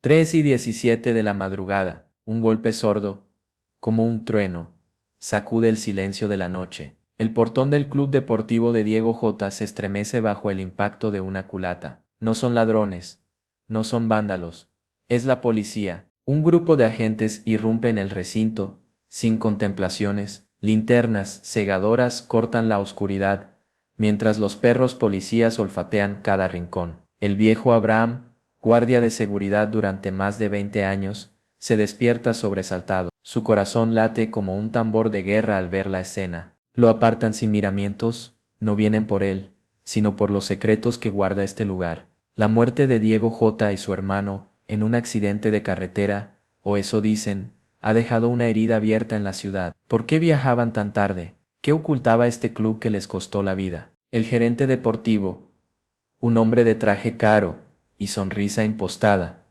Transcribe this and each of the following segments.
3:17 de la madrugada, un golpe sordo, como un trueno, sacude el silencio de la noche. El portón del club deportivo de Diego J. se estremece bajo el impacto de una culata. No son ladrones, no son vándalos, es la policía. Un grupo de agentes irrumpe en el recinto, sin contemplaciones, linternas cegadoras cortan la oscuridad, mientras los perros policías olfatean cada rincón. El viejo Abraham, guardia de seguridad durante más de 20 años, se despierta sobresaltado. Su corazón late como un tambor de guerra al ver la escena. Lo apartan sin miramientos, no vienen por él, sino por los secretos que guarda este lugar. La muerte de Diego J. y su hermano, en un accidente de carretera, o eso dicen, ha dejado una herida abierta en la ciudad. ¿Por qué viajaban tan tarde? ¿Qué ocultaba este club que les costó la vida? El gerente deportivo, un hombre de traje caro y sonrisa impostada,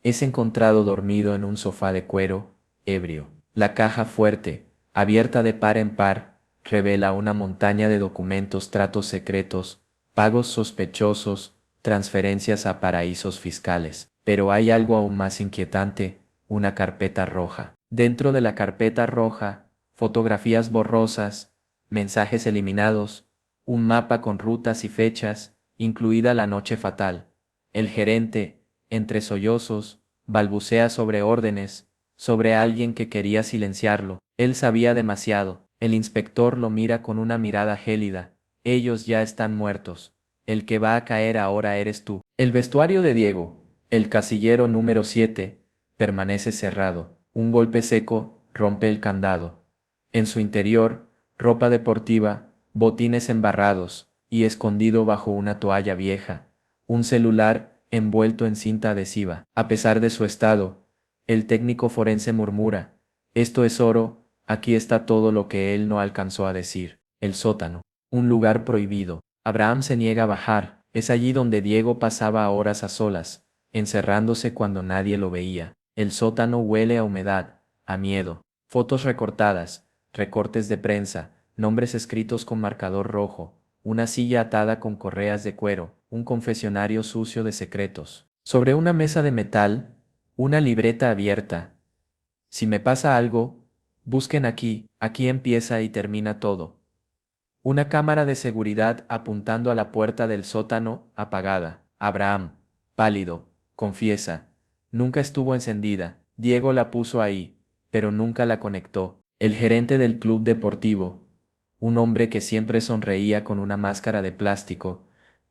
es encontrado dormido en un sofá de cuero, ebrio. La caja fuerte, abierta de par en par, revela una montaña de documentos, tratos secretos, pagos sospechosos, transferencias a paraísos fiscales. Pero hay algo aún más inquietante, una carpeta roja. Dentro de la carpeta roja, fotografías borrosas, mensajes eliminados, un mapa con rutas y fechas, incluida la noche fatal. El gerente, entre sollozos, balbucea sobre órdenes, sobre alguien que quería silenciarlo. Él sabía demasiado. El inspector lo mira con una mirada gélida. Ellos ya están muertos. El que va a caer ahora eres tú. El vestuario de Diego, el casillero número 7, permanece cerrado. Un golpe seco rompe el candado. En su interior, ropa deportiva, botines embarrados, y escondido bajo una toalla vieja, un celular envuelto en cinta adhesiva. A pesar de su estado, el técnico forense murmura, esto es oro, aquí está todo lo que él no alcanzó a decir. El sótano, un lugar prohibido. Abraham se niega a bajar, es allí donde Diego pasaba horas a solas, encerrándose cuando nadie lo veía. El sótano huele a humedad, a miedo. Fotos recortadas, recortes de prensa, nombres escritos con marcador rojo, una silla atada con correas de cuero, un confesionario sucio de secretos. Sobre una mesa de metal, una libreta abierta. Si me pasa algo, busquen aquí, aquí empieza y termina todo. Una cámara de seguridad apuntando a la puerta del sótano, apagada. Abraham, pálido, confiesa. Nunca estuvo encendida. Diego la puso ahí, pero nunca la conectó. El gerente del club deportivo, un hombre que siempre sonreía con una máscara de plástico,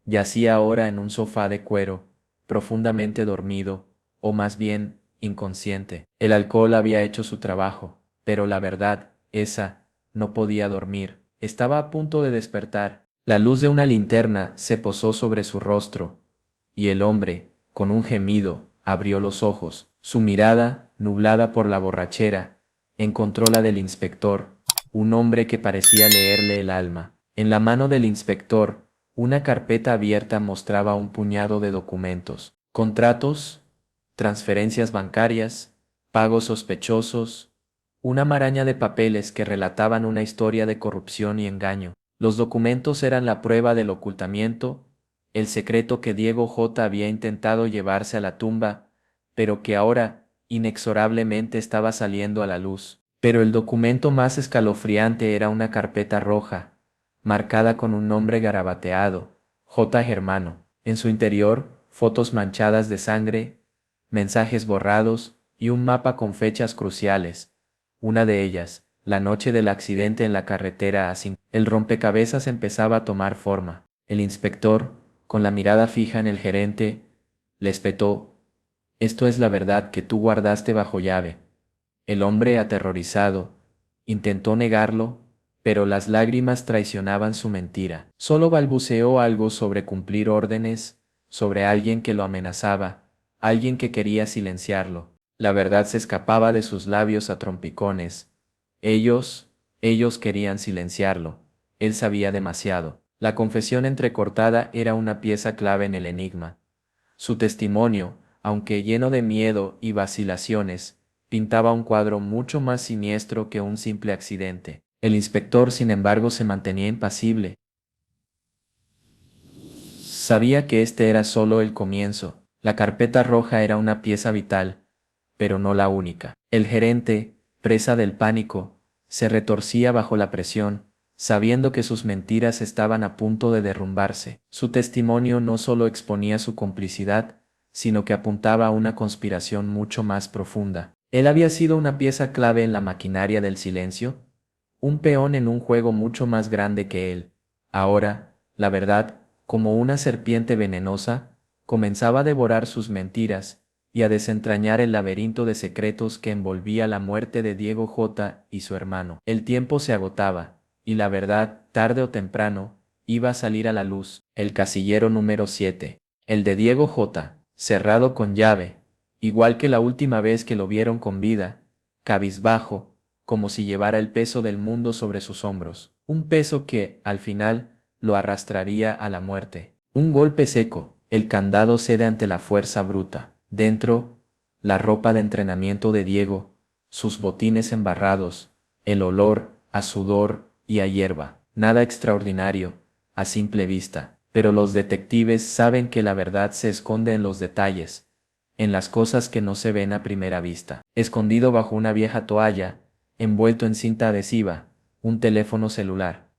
yacía ahora en un sofá de cuero, profundamente dormido, o más bien, inconsciente. El alcohol había hecho su trabajo, pero la verdad, esa, no podía dormir. Estaba a punto de despertar. La luz de una linterna se posó sobre su rostro, y el hombre, con un gemido, abrió los ojos. Su mirada, nublada por la borrachera, encontró la del inspector, un hombre que parecía leerle el alma. En la mano del inspector, una carpeta abierta mostraba un puñado de documentos, contratos, transferencias bancarias, pagos sospechosos, una maraña de papeles que relataban una historia de corrupción y engaño. Los documentos eran la prueba del ocultamiento, el secreto que Diego J. había intentado llevarse a la tumba, pero que ahora, inexorablemente estaba saliendo a la luz. Pero el documento más escalofriante era una carpeta roja, marcada con un nombre garabateado, J. Germano. En su interior, fotos manchadas de sangre, mensajes borrados y un mapa con fechas cruciales. Una de ellas, la noche del accidente en la carretera A5. El rompecabezas empezaba a tomar forma. El inspector, con la mirada fija en el gerente, le espetó, esto es la verdad que tú guardaste bajo llave. El hombre, aterrorizado, intentó negarlo, pero las lágrimas traicionaban su mentira. Solo balbuceó algo sobre cumplir órdenes, sobre alguien que lo amenazaba, alguien que quería silenciarlo. La verdad se escapaba de sus labios a trompicones. Ellos querían silenciarlo. Él sabía demasiado. La confesión entrecortada era una pieza clave en el enigma. Su testimonio, aunque lleno de miedo y vacilaciones, pintaba un cuadro mucho más siniestro que un simple accidente. El inspector, sin embargo, se mantenía impasible. Sabía que este era solo el comienzo. La carpeta roja era una pieza vital, pero no la única. El gerente, presa del pánico, se retorcía bajo la presión, sabiendo que sus mentiras estaban a punto de derrumbarse. Su testimonio no solo exponía su complicidad, sino que apuntaba a una conspiración mucho más profunda. Él había sido una pieza clave en la maquinaria del silencio, un peón en un juego mucho más grande que él. Ahora, la verdad, como una serpiente venenosa, comenzaba a devorar sus mentiras y a desentrañar el laberinto de secretos que envolvía la muerte de Diego J. y su hermano. El tiempo se agotaba, y la verdad, tarde o temprano, iba a salir a la luz. El casillero número 7, el de Diego J., cerrado con llave, igual que la última vez que lo vieron con vida, cabizbajo, como si llevara el peso del mundo sobre sus hombros, un peso que, al final, lo arrastraría a la muerte. Un golpe seco, el candado cede ante la fuerza bruta. Dentro, la ropa de entrenamiento de Diego, sus botines embarrados, el olor a sudor y a hierba. Nada extraordinario, a simple vista, pero los detectives saben que la verdad se esconde en los detalles, en las cosas que no se ven a primera vista. Escondido bajo una vieja toalla, envuelto en cinta adhesiva, un teléfono celular,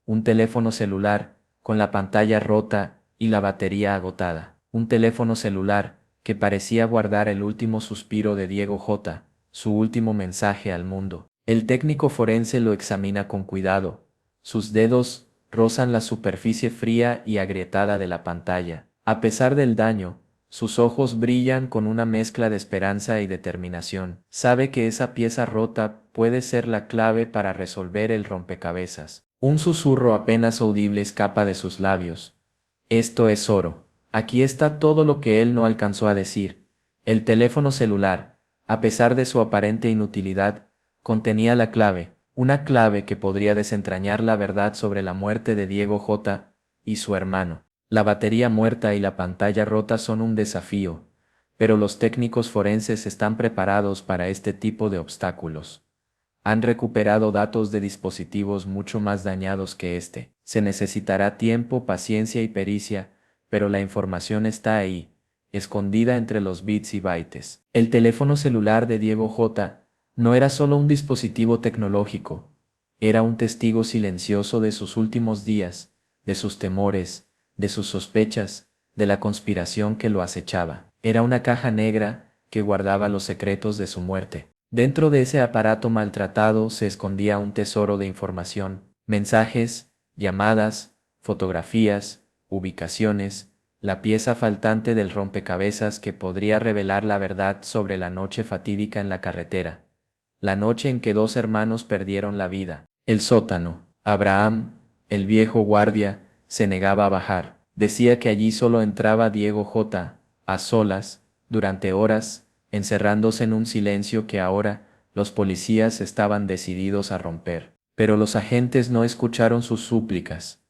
con la pantalla rota y la batería agotada. Un teléfono celular que parecía guardar el último suspiro de Diego J., su último mensaje al mundo. El técnico forense lo examina con cuidado. Sus dedos rozan la superficie fría y agrietada de la pantalla. A pesar del daño, sus ojos brillan con una mezcla de esperanza y determinación. Sabe que esa pieza rota puede ser la clave para resolver el rompecabezas. Un susurro apenas audible escapa de sus labios. Esto es oro. Aquí está todo lo que él no alcanzó a decir. El teléfono celular, a pesar de su aparente inutilidad, contenía la clave, una clave que podría desentrañar la verdad sobre la muerte de Diego J. y su hermano. La batería muerta y la pantalla rota son un desafío, pero los técnicos forenses están preparados para este tipo de obstáculos. Han recuperado datos de dispositivos mucho más dañados que este. Se necesitará tiempo, paciencia y pericia, pero la información está ahí, escondida entre los bits y bytes. El teléfono celular de Diego J. no era solo un dispositivo tecnológico, era un testigo silencioso de sus últimos días, de sus temores, de sus sospechas, de la conspiración que lo acechaba. Era una caja negra que guardaba los secretos de su muerte. Dentro de ese aparato maltratado se escondía un tesoro de información, mensajes, llamadas, fotografías, ubicaciones, la pieza faltante del rompecabezas que podría revelar la verdad sobre la noche fatídica en la carretera, la noche en que dos hermanos perdieron la vida. El sótano. Abraham, el viejo guardia, se negaba a bajar. Decía que allí solo entraba Diego J., a solas, durante horas, encerrándose en un silencio que ahora los policías estaban decididos a romper. Pero los agentes no escucharon sus súplicas.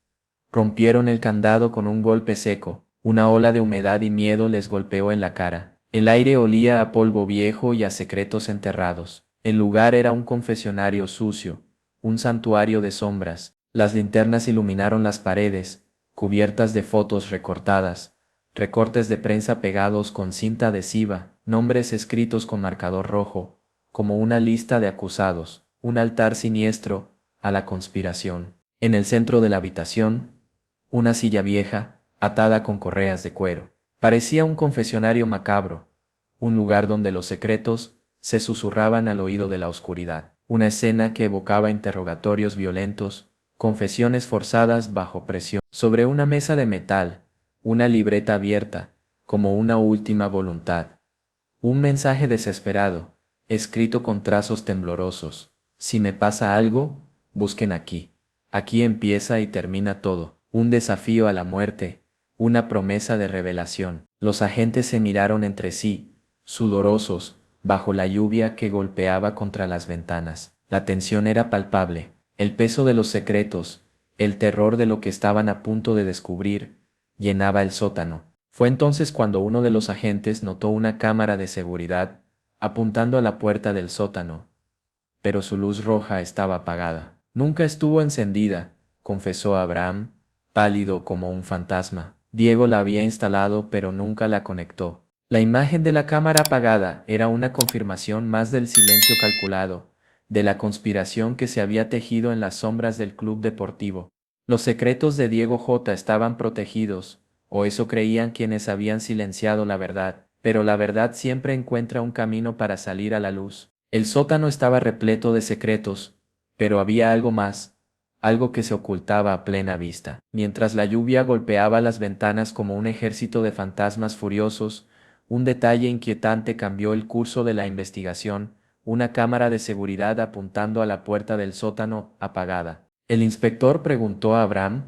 Rompieron el candado con un golpe seco. Una ola de humedad y miedo les golpeó en la cara. El aire olía a polvo viejo y a secretos enterrados. El lugar era un confesionario sucio, un santuario de sombras. Las linternas iluminaron las paredes, cubiertas de fotos recortadas, recortes de prensa pegados con cinta adhesiva, nombres escritos con marcador rojo, como una lista de acusados, un altar siniestro a la conspiración. En el centro de la habitación, una silla vieja, atada con correas de cuero. Parecía un confesionario macabro, un lugar donde los secretos se susurraban al oído de la oscuridad. Una escena que evocaba interrogatorios violentos, confesiones forzadas bajo presión. Sobre una mesa de metal, una libreta abierta, como una última voluntad. Un mensaje desesperado, escrito con trazos temblorosos. Si me pasa algo, busquen aquí. Aquí empieza y termina todo. Un desafío a la muerte, una promesa de revelación. Los agentes se miraron entre sí, sudorosos, bajo la lluvia que golpeaba contra las ventanas. La tensión era palpable, el peso de los secretos, el terror de lo que estaban a punto de descubrir, llenaba el sótano. Fue entonces cuando uno de los agentes notó una cámara de seguridad, apuntando a la puerta del sótano. Pero su luz roja estaba apagada. Nunca estuvo encendida, confesó Abraham, pálido como un fantasma. Diego la había instalado pero nunca la conectó. La imagen de la cámara apagada era una confirmación más del silencio calculado, de la conspiración que se había tejido en las sombras del club deportivo. Los secretos de Diego J. estaban protegidos, o eso creían quienes habían silenciado la verdad, pero la verdad siempre encuentra un camino para salir a la luz. El sótano estaba repleto de secretos, pero había algo más, algo que se ocultaba a plena vista. Mientras la lluvia golpeaba las ventanas como un ejército de fantasmas furiosos, un detalle inquietante cambió el curso de la investigación, una cámara de seguridad apuntando a la puerta del sótano, apagada. El inspector preguntó a Abraham,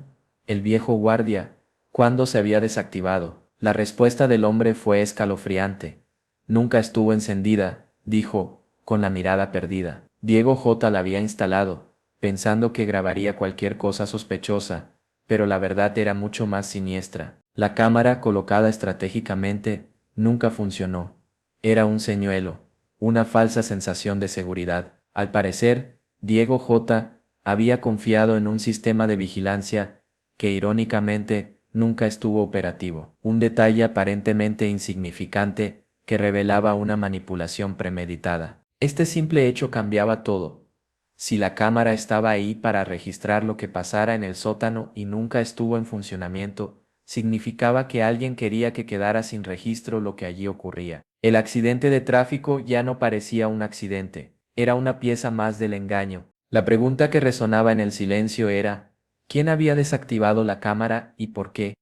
el viejo guardia, cuándo se había desactivado. La respuesta del hombre fue escalofriante. Nunca estuvo encendida, dijo, con la mirada perdida. Diego J. la había instalado, pensando que grabaría cualquier cosa sospechosa, pero la verdad era mucho más siniestra. La cámara, colocada estratégicamente, nunca funcionó. Era un señuelo, una falsa sensación de seguridad. Al parecer, Diego J. había confiado en un sistema de vigilancia que irónicamente nunca estuvo operativo. Un detalle aparentemente insignificante que revelaba una manipulación premeditada. Este simple hecho cambiaba todo. Si la cámara estaba ahí para registrar lo que pasara en el sótano y nunca estuvo en funcionamiento, significaba que alguien quería que quedara sin registro lo que allí ocurría. El accidente de tráfico ya no parecía un accidente, era una pieza más del engaño. La pregunta que resonaba en el silencio era, ¿quién había desactivado la cámara y por qué?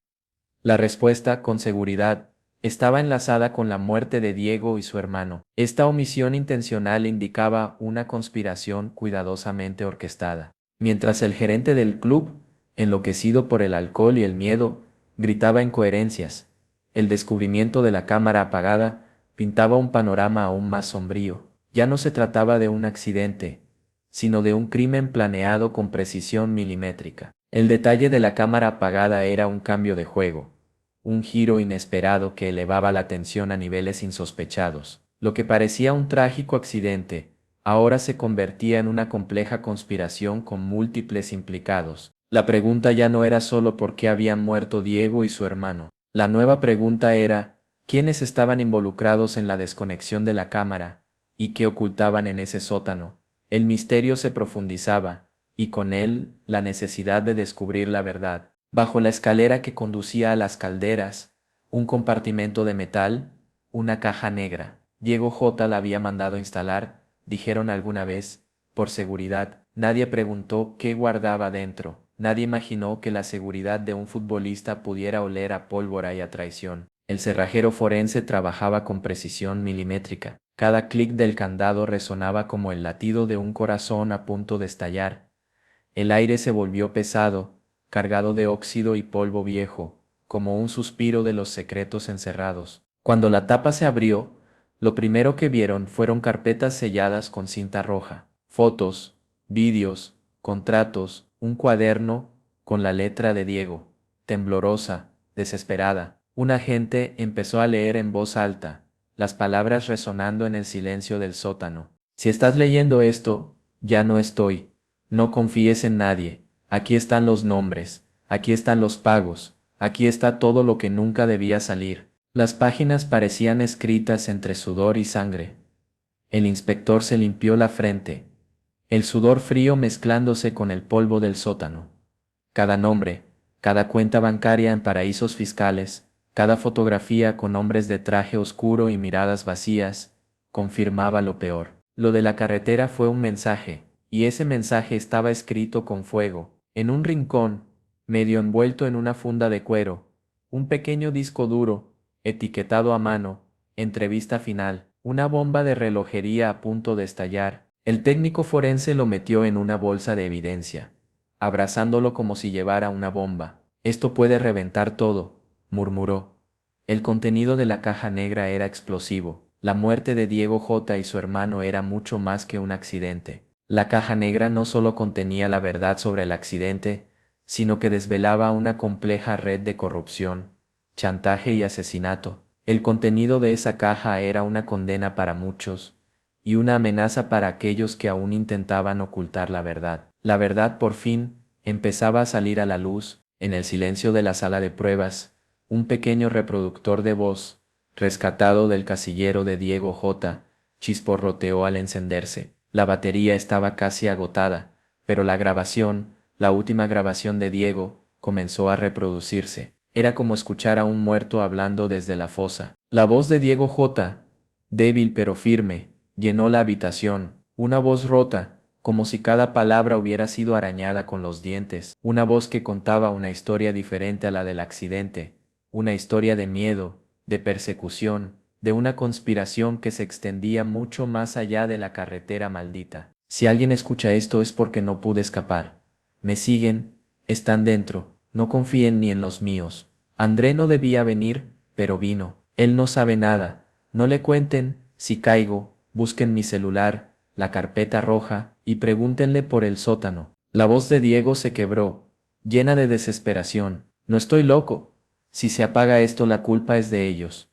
La respuesta, con seguridad, estaba enlazada con la muerte de Diego y su hermano. Esta omisión intencional indicaba una conspiración cuidadosamente orquestada. Mientras el gerente del club, enloquecido por el alcohol y el miedo, gritaba incoherencias, el descubrimiento de la cámara apagada pintaba un panorama aún más sombrío. Ya no se trataba de un accidente, sino de un crimen planeado con precisión milimétrica. El detalle de la cámara apagada era un cambio de juego, un giro inesperado que elevaba la tensión a niveles insospechados. Lo que parecía un trágico accidente, ahora se convertía en una compleja conspiración con múltiples implicados. La pregunta ya no era solo por qué habían muerto Diego y su hermano. La nueva pregunta era, ¿quiénes estaban involucrados en la desconexión de la cámara y qué ocultaban en ese sótano? El misterio se profundizaba, y con él la necesidad de descubrir la verdad. Bajo la escalera que conducía a las calderas, un compartimento de metal, una caja negra. Diego J. la había mandado instalar, dijeron alguna vez, por seguridad. Nadie preguntó qué guardaba dentro. Nadie imaginó que la seguridad de un futbolista pudiera oler a pólvora y a traición. El cerrajero forense trabajaba con precisión milimétrica. Cada clic del candado resonaba como el latido de un corazón a punto de estallar. El aire se volvió pesado, cargado de óxido y polvo viejo, como un suspiro de los secretos encerrados. Cuando la tapa se abrió, lo primero que vieron fueron carpetas selladas con cinta roja, fotos, vídeos, contratos, un cuaderno con la letra de Diego, temblorosa, desesperada. Un agente empezó a leer en voz alta, las palabras resonando en el silencio del sótano. Si estás leyendo esto, ya no estoy. No confíes en nadie. Aquí están los nombres, aquí están los pagos, aquí está todo lo que nunca debía salir. Las páginas parecían escritas entre sudor y sangre. El inspector se limpió la frente, el sudor frío mezclándose con el polvo del sótano. Cada nombre, cada cuenta bancaria en paraísos fiscales, cada fotografía con hombres de traje oscuro y miradas vacías, confirmaba lo peor. Lo de la carretera fue un mensaje, y ese mensaje estaba escrito con fuego, en un rincón, medio envuelto en una funda de cuero, un pequeño disco duro, etiquetado a mano, entrevista final, una bomba de relojería a punto de estallar. El técnico forense lo metió en una bolsa de evidencia, abrazándolo como si llevara una bomba. Esto puede reventar todo, murmuró. El contenido de la caja negra era explosivo. La muerte de Diego J. y su hermano era mucho más que un accidente. La caja negra no solo contenía la verdad sobre el accidente, sino que desvelaba una compleja red de corrupción, chantaje y asesinato. El contenido de esa caja era una condena para muchos, y una amenaza para aquellos que aún intentaban ocultar la verdad. La verdad por fin empezaba a salir a la luz, en el silencio de la sala de pruebas. Un pequeño reproductor de voz, rescatado del casillero de Diego J., chisporroteó al encenderse. La batería estaba casi agotada, pero la grabación, la última grabación de Diego, comenzó a reproducirse. Era como escuchar a un muerto hablando desde la fosa. La voz de Diego J., débil pero firme, llenó la habitación. Una voz rota, como si cada palabra hubiera sido arañada con los dientes. Una voz que contaba una historia diferente a la del accidente. Una historia de miedo, de persecución, de una conspiración que se extendía mucho más allá de la carretera maldita. Si alguien escucha esto es porque no pude escapar. Me siguen, están dentro, no confíen ni en los míos. André no debía venir, pero vino. Él no sabe nada. No le cuenten, si caigo, busquen mi celular, la carpeta roja, y pregúntenle por el sótano. La voz de Diego se quebró, llena de desesperación. No estoy loco. Si se apaga esto, la culpa es de ellos.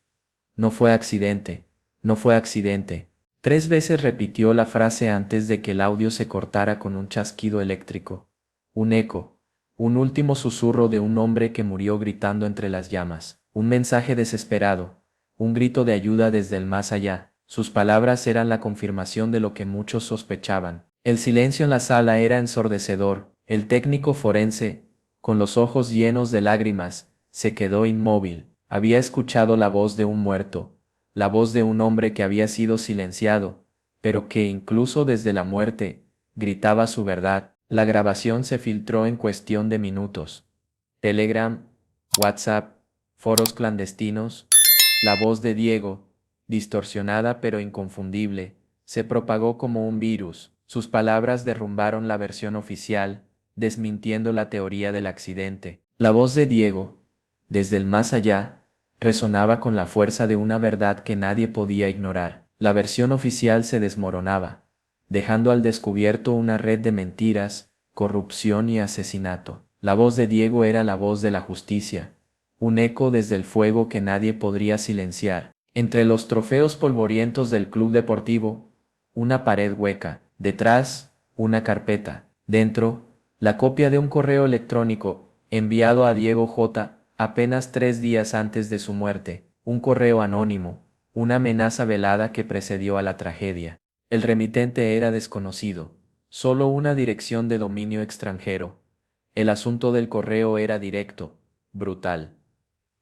No fue accidente, no fue accidente. 3 veces repitió la frase antes de que el audio se cortara con un chasquido eléctrico. Un eco, un último susurro de un hombre que murió gritando entre las llamas. Un mensaje desesperado, un grito de ayuda desde el más allá. Sus palabras eran la confirmación de lo que muchos sospechaban. El silencio en la sala era ensordecedor. El técnico forense, con los ojos llenos de lágrimas, se quedó inmóvil. Había escuchado la voz de un muerto, la voz de un hombre que había sido silenciado, pero que incluso desde la muerte, gritaba su verdad. La grabación se filtró en cuestión de minutos. Telegram, WhatsApp, foros clandestinos. La voz de Diego, distorsionada pero inconfundible, se propagó como un virus. Sus palabras derrumbaron la versión oficial, desmintiendo la teoría del accidente. La voz de Diego, desde el más allá, resonaba con la fuerza de una verdad que nadie podía ignorar. La versión oficial se desmoronaba, dejando al descubierto una red de mentiras, corrupción y asesinato. La voz de Diego era la voz de la justicia, un eco desde el fuego que nadie podría silenciar. Entre los trofeos polvorientos del club deportivo, una pared hueca, detrás, una carpeta, dentro, la copia de un correo electrónico enviado a Diego J. apenas 3 días antes de su muerte, un correo anónimo, una amenaza velada que precedió a la tragedia. El remitente era desconocido, solo una dirección de dominio extranjero. El asunto del correo era directo, brutal.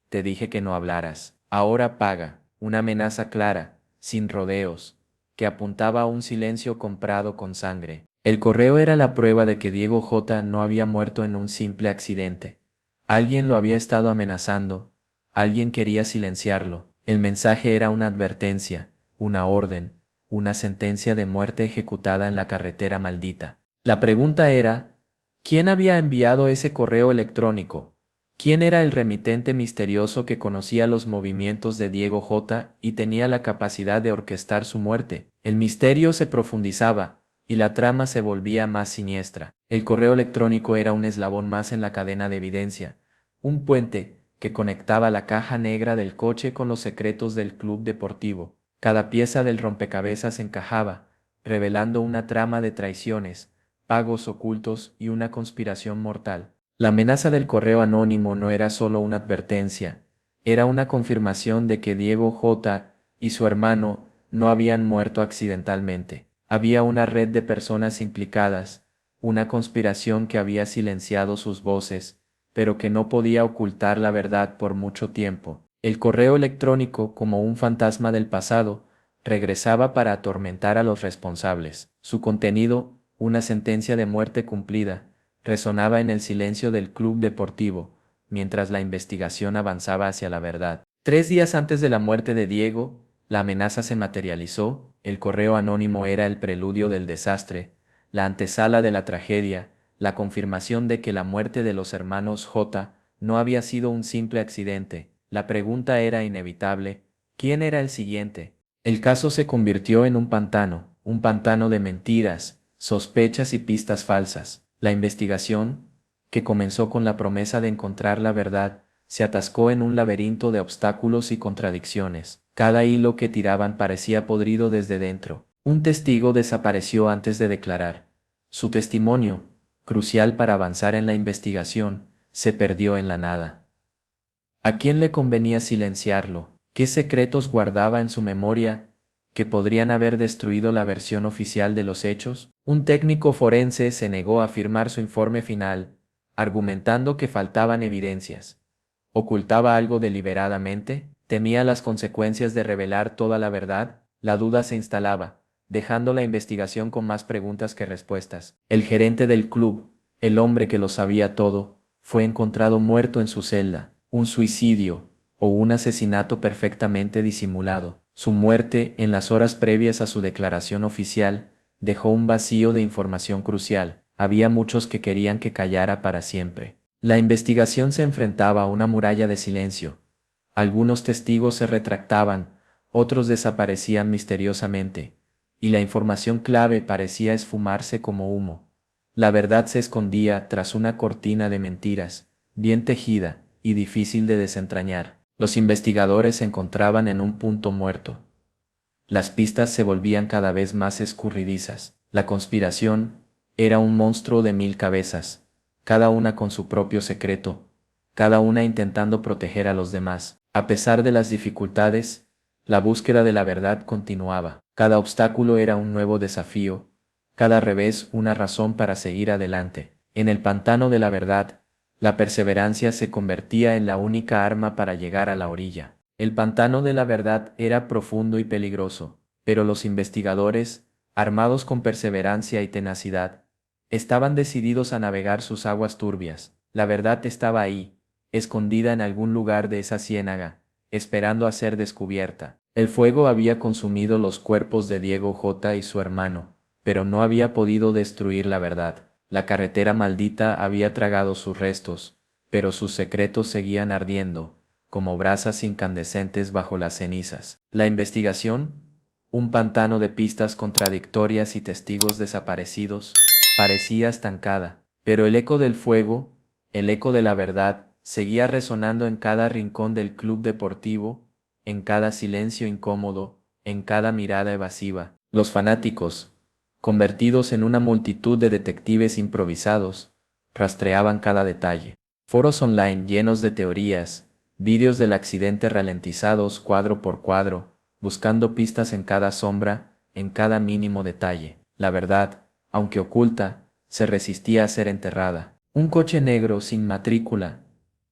Te dije que no hablaras. Ahora paga. Una amenaza clara, sin rodeos, que apuntaba a un silencio comprado con sangre. El correo era la prueba de que Diego J. no había muerto en un simple accidente. Alguien lo había estado amenazando. Alguien quería silenciarlo. El mensaje era una advertencia, una orden, una sentencia de muerte ejecutada en la carretera maldita. La pregunta era, ¿quién había enviado ese correo electrónico? ¿Quién era el remitente misterioso que conocía los movimientos de Diego J. y tenía la capacidad de orquestar su muerte? El misterio se profundizaba, y la trama se volvía más siniestra. El correo electrónico era un eslabón más en la cadena de evidencia, un puente que conectaba la caja negra del coche con los secretos del club deportivo. Cada pieza del rompecabezas encajaba, revelando una trama de traiciones, pagos ocultos y una conspiración mortal. La amenaza del correo anónimo no era solo una advertencia, era una confirmación de que Diego J. y su hermano no habían muerto accidentalmente. Había una red de personas implicadas, una conspiración que había silenciado sus voces, pero que no podía ocultar la verdad por mucho tiempo. El correo electrónico, como un fantasma del pasado, regresaba para atormentar a los responsables. Su contenido, una sentencia de muerte cumplida, resonaba en el silencio del club deportivo, mientras la investigación avanzaba hacia la verdad. 3 días antes de la muerte de Diego, la amenaza se materializó. El correo anónimo era el preludio del desastre, la antesala de la tragedia, la confirmación de que la muerte de los hermanos J. no había sido un simple accidente. La pregunta era inevitable: ¿quién era el siguiente? El caso se convirtió en un pantano de mentiras, sospechas y pistas falsas. La investigación, que comenzó con la promesa de encontrar la verdad, se atascó en un laberinto de obstáculos y contradicciones. Cada hilo que tiraban parecía podrido desde dentro. Un testigo desapareció antes de declarar. Su testimonio, crucial para avanzar en la investigación, se perdió en la nada. ¿A quién le convenía silenciarlo? ¿Qué secretos guardaba en su memoria que podrían haber destruido la versión oficial de los hechos? Un técnico forense se negó a firmar su informe final, argumentando que faltaban evidencias. ¿Ocultaba algo deliberadamente? ¿Temía las consecuencias de revelar toda la verdad? La duda se instalaba, dejando la investigación con más preguntas que respuestas. El gerente del club, el hombre que lo sabía todo, fue encontrado muerto en su celda. Un suicidio o un asesinato perfectamente disimulado. Su muerte, en las horas previas a su declaración oficial, dejó un vacío de información crucial. Había muchos que querían que callara para siempre. La investigación se enfrentaba a una muralla de silencio. Algunos testigos se retractaban, otros desaparecían misteriosamente, y la información clave parecía esfumarse como humo. La verdad se escondía tras una cortina de mentiras, bien tejida y difícil de desentrañar. Los investigadores se encontraban en un punto muerto. Las pistas se volvían cada vez más escurridizas. La conspiración era un monstruo de 1000 cabezas, cada una con su propio secreto, cada una intentando proteger a los demás. A pesar de las dificultades, la búsqueda de la verdad continuaba. Cada obstáculo era un nuevo desafío, cada revés una razón para seguir adelante. En el pantano de la verdad, la perseverancia se convertía en la única arma para llegar a la orilla. El pantano de la verdad era profundo y peligroso, pero los investigadores, armados con perseverancia y tenacidad, estaban decididos a navegar sus aguas turbias. La verdad estaba ahí, escondida en algún lugar de esa ciénaga, esperando a ser descubierta. El fuego había consumido los cuerpos de Diego J. y su hermano, pero no había podido destruir la verdad. La carretera maldita había tragado sus restos, pero sus secretos seguían ardiendo como brasas incandescentes bajo las cenizas. La investigación, un pantano de pistas contradictorias y testigos desaparecidos, parecía estancada, pero el eco del fuego, el eco de la verdad, seguía resonando en cada rincón del club deportivo, en cada silencio incómodo, en cada mirada evasiva. Los fanáticos, convertidos en una multitud de detectives improvisados, rastreaban cada detalle. Foros online llenos de teorías, vídeos del accidente ralentizados cuadro por cuadro, buscando pistas en cada sombra, en cada mínimo detalle. La verdad, aunque oculta, se resistía a ser enterrada. Un coche negro sin matrícula,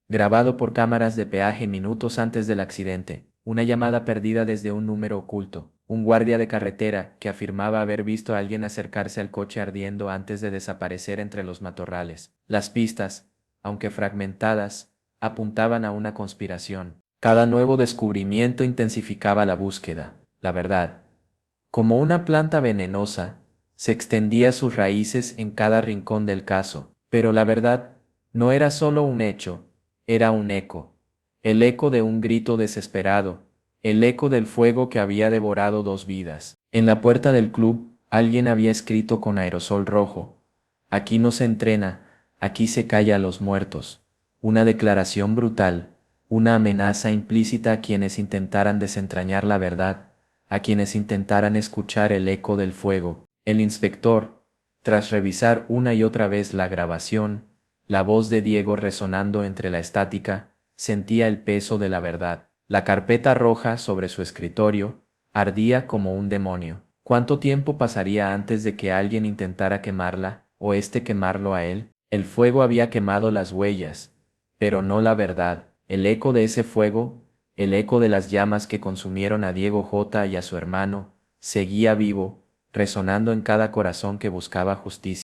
grabado por cámaras de peaje minutos antes del accidente, una llamada perdida desde un número oculto, un guardia de carretera que afirmaba haber visto a alguien acercarse al coche ardiendo antes de desaparecer entre los matorrales. Las pistas, aunque fragmentadas, apuntaban a una conspiración. Cada nuevo descubrimiento intensificaba la búsqueda. La verdad, como una planta venenosa, se extendía sus raíces en cada rincón del caso. Pero la verdad no era solo un hecho, era un eco. El eco de un grito desesperado, el eco del fuego que había devorado 2 vidas. En la puerta del club, alguien había escrito con aerosol rojo: "Aquí no se entrena, aquí se calla a los muertos". Una declaración brutal, una amenaza implícita a quienes intentaran desentrañar la verdad, a quienes intentaran escuchar el eco del fuego. El inspector, tras revisar una y otra vez la grabación, la voz de Diego resonando entre la estática, sentía el peso de la verdad. La carpeta roja sobre su escritorio ardía como un demonio. ¿Cuánto tiempo pasaría antes de que alguien intentara quemarla, o éste quemarlo a él? El fuego había quemado las huellas, pero no la verdad. El eco de ese fuego, el eco de las llamas que consumieron a Diego J. y a su hermano, seguía vivo, resonando en cada corazón que buscaba justicia.